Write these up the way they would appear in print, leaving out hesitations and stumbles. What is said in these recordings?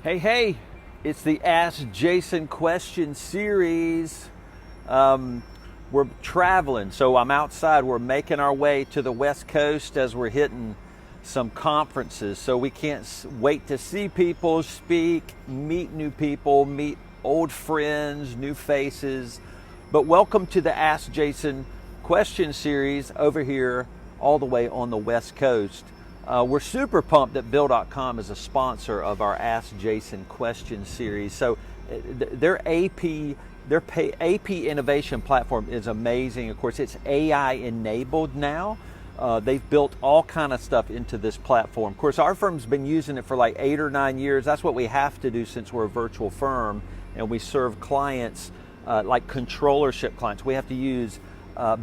Hey, it's the Ask Jason question series. We're traveling, so I'm outside. We're making our way to the West Coast as we're hitting some conferences. So we can't wait to see people, speak, meet new people, meet old friends, new faces. But welcome to the Ask Jason question series over here all the way on the West Coast. We're super pumped that Bill.com is a sponsor of our Ask Jason question series. So their AP innovation platform is amazing. Of course, it's AI enabled now. They've built all kind of stuff into this platform. Of course, our firm's been using it for like 8 or 9 years. That's what we have to do since we're a virtual firm and we serve clients like controllership clients. We have to use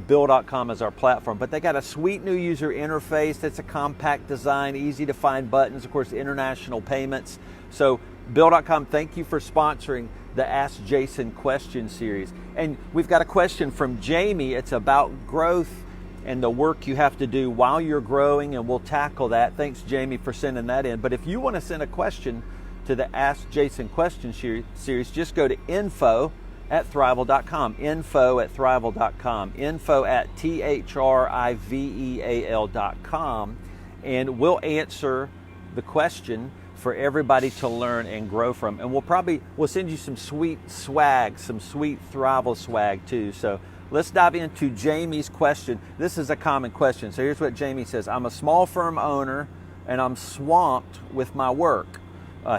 Bill.com as our platform, but they got a sweet new user interface. That's a compact design, easy to find buttons, of course, international payments. So Bill.com, thank you for sponsoring the Ask Jason question series. And we've got a question from Jamie. It's about growth and the work you have to do while you're growing, and we'll tackle that. Thanks, Jamie, for sending that in. But if you want to send a question to the Ask Jason question series, just go to info@Thriveal.com, info@Thriveal.com, info@Thriveal.com, and we'll answer the question for everybody to learn and grow from. And we'll send you some sweet swag, some sweet Thriveal swag too. So let's dive into Jamie's question. This is a common question. So here's what Jamie says. I'm a small firm owner and I'm swamped with my work.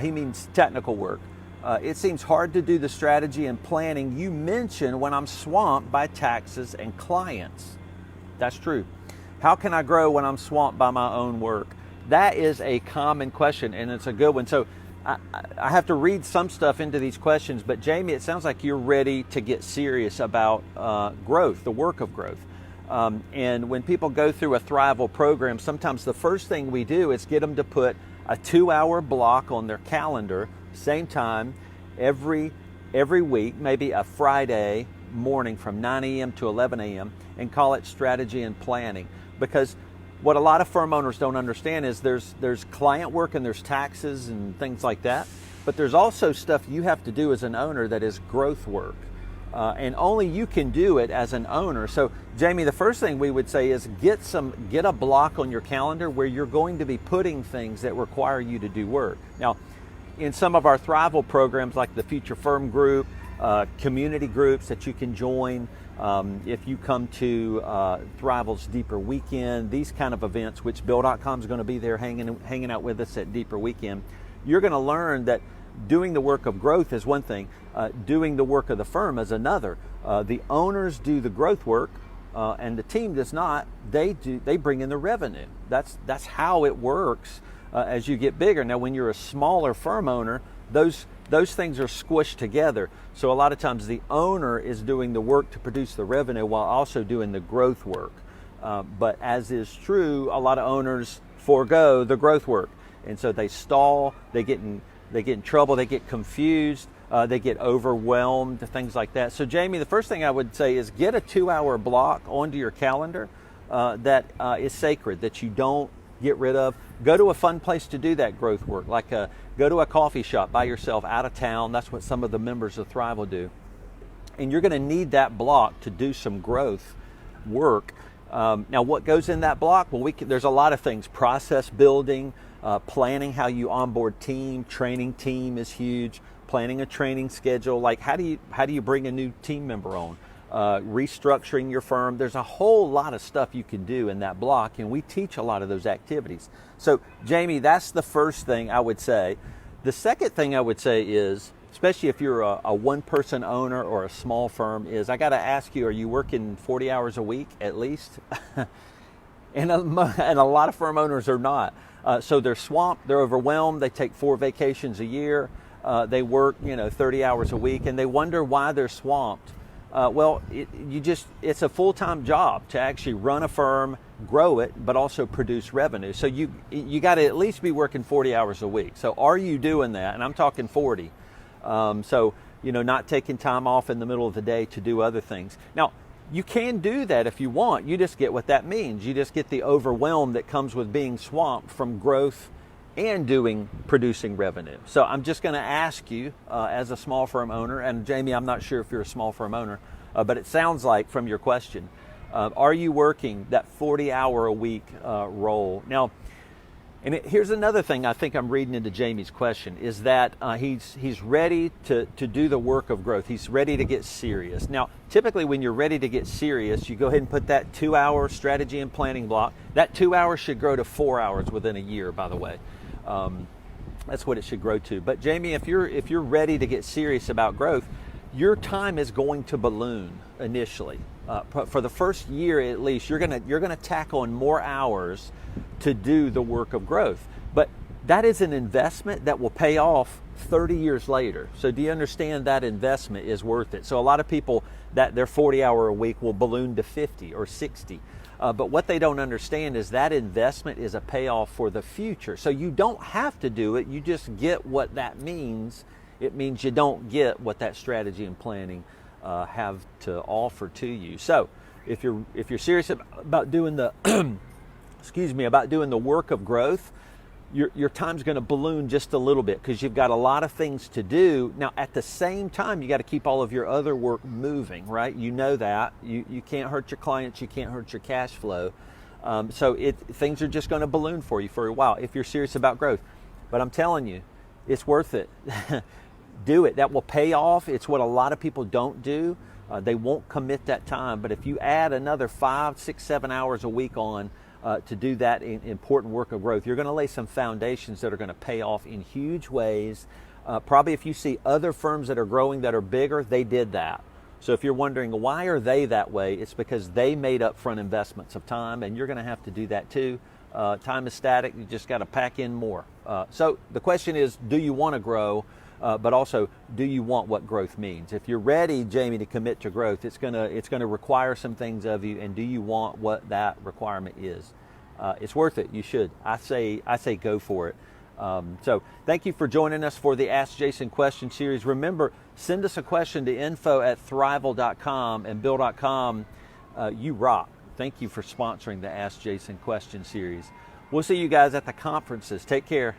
He means technical work. It seems hard to do the strategy and planning you mentioned when I'm swamped by taxes and clients. That's true. How can I grow when I'm swamped by my own work? That is a common question, and it's a good one. So I have to read some stuff into these questions, but Jamie, it sounds like you're ready to get serious about growth, the work of growth. And when people go through a Thriveal program, sometimes the first thing we do is get them to put a 2-hour block on their calendar, same time, every week, maybe a Friday morning from 9 a.m. to 11 a.m., and call it strategy and planning. Because what a lot of firm owners don't understand is there's client work and there's taxes and things like that, but there's also stuff you have to do as an owner that is growth work. And only you can do it as an owner. So Jamie, the first thing we would say is get a block on your calendar where you're going to be putting things that require you to do work. Now, in some of our Thriveal programs like the Future Firm Group, community groups that you can join, if you come to Thriveal's Deeper Weekend, these kind of events, which Bill.com is going to be there hanging out with us at Deeper Weekend, you're going to learn that doing the work of growth is one thing, doing the work of the firm is another. The owners do the growth work, and the team does not. They bring in the revenue. That's how it works as you get bigger. Now, when you're a smaller firm owner, those things are squished together. So a lot of times the owner is doing the work to produce the revenue while also doing the growth work. But as is true, a lot of owners forego the growth work, and so they stall. They get in trouble. They get confused. They get overwhelmed. Things like that. So Jamie, the first thing I would say is get a 2-hour block onto your calendar that is sacred, that you don't get rid of. Go to a fun place to do that growth work, like go to a coffee shop by yourself out of town. That's what some of the members of Thriveal do. And you're going to need that block to do some growth work. Now, what goes in that block? Well, there's a lot of things. Process building, planning how you onboard team, training team is huge. Planning a training schedule, like how do you bring a new team member on? Restructuring your firm. There's a whole lot of stuff you can do in that block, and we teach a lot of those activities. So Jamie, that's the first thing I would say. The second thing I would say is, especially if you're a one-person owner or a small firm, is I got to ask you, are you working 40 hours a week at least? and a lot of firm owners are not. So they're swamped, they're overwhelmed, they take 4 vacations a year, they work 30 hours a week, and they wonder why they're swamped. It's a full-time job to actually run a firm, grow it, but also produce revenue. So you got to at least be working 40 hours a week. So are you doing that? And I'm talking 40. Not taking time off in the middle of the day to do other things. Now, you can do that if you want. You just get what that means. You just get the overwhelm that comes with being swamped from growth and producing revenue. So I'm just going to ask you, as a small firm owner, and Jamie, I'm not sure if you're a small firm owner, but it sounds like from your question, are you working that 40-hour-a-week role? Now, and here's another thing I think I'm reading into Jamie's question, is that he's ready to do the work of growth. He's ready to get serious. Now, typically when you're ready to get serious, you go ahead and put that 2-hour strategy and planning block. That 2 hours should grow to 4 hours within a year, by the way. That's what it should grow to. But Jamie, if you're ready to get serious about growth, your time is going to balloon initially. For the first year at least, you're gonna tack on more hours to do the work of growth. But that is an investment that will pay off 30 years later. So do you understand that investment is worth it? So a lot of people, that their 40-hour a week will balloon to 50 or 60. But what they don't understand is that investment is a payoff for the future. So you don't have to do it, you just get what that means. It means you don't get what that strategy and planning have to offer to you. So if you're serious about doing the about doing the work of growth, your time's going to balloon just a little bit because you've got a lot of things to do. Now, at the same time, you got to keep all of your other work moving, right? You know that. You can't hurt your clients. You can't hurt your cash flow. So things are just going to balloon for you for a while if you're serious about growth. But I'm telling you, it's worth it. Do it. That will pay off. It's what a lot of people don't do. They won't commit that time. But if you add another 5, 6, 7 hours a week on to do that important work of growth, you're going to lay some foundations that are going to pay off in huge ways. Probably if you see other firms that are growing that are bigger, they did that. So if you're wondering why are they that way, it's because they made upfront investments of time, and you're going to have to do that too. Time is static. You just got to pack in more. So the question is, do you want to grow? But also, do you want what growth means? If you're ready, Jamie, to commit to growth, it's gonna require some things of you, and do you want what that requirement is? It's worth it. You should. I say go for it. So thank you for joining us for the Ask Jason question series. Remember, send us a question to info@thriveal.com and bill.com. You rock. Thank you for sponsoring the Ask Jason question series. We'll see you guys at the conferences. Take care.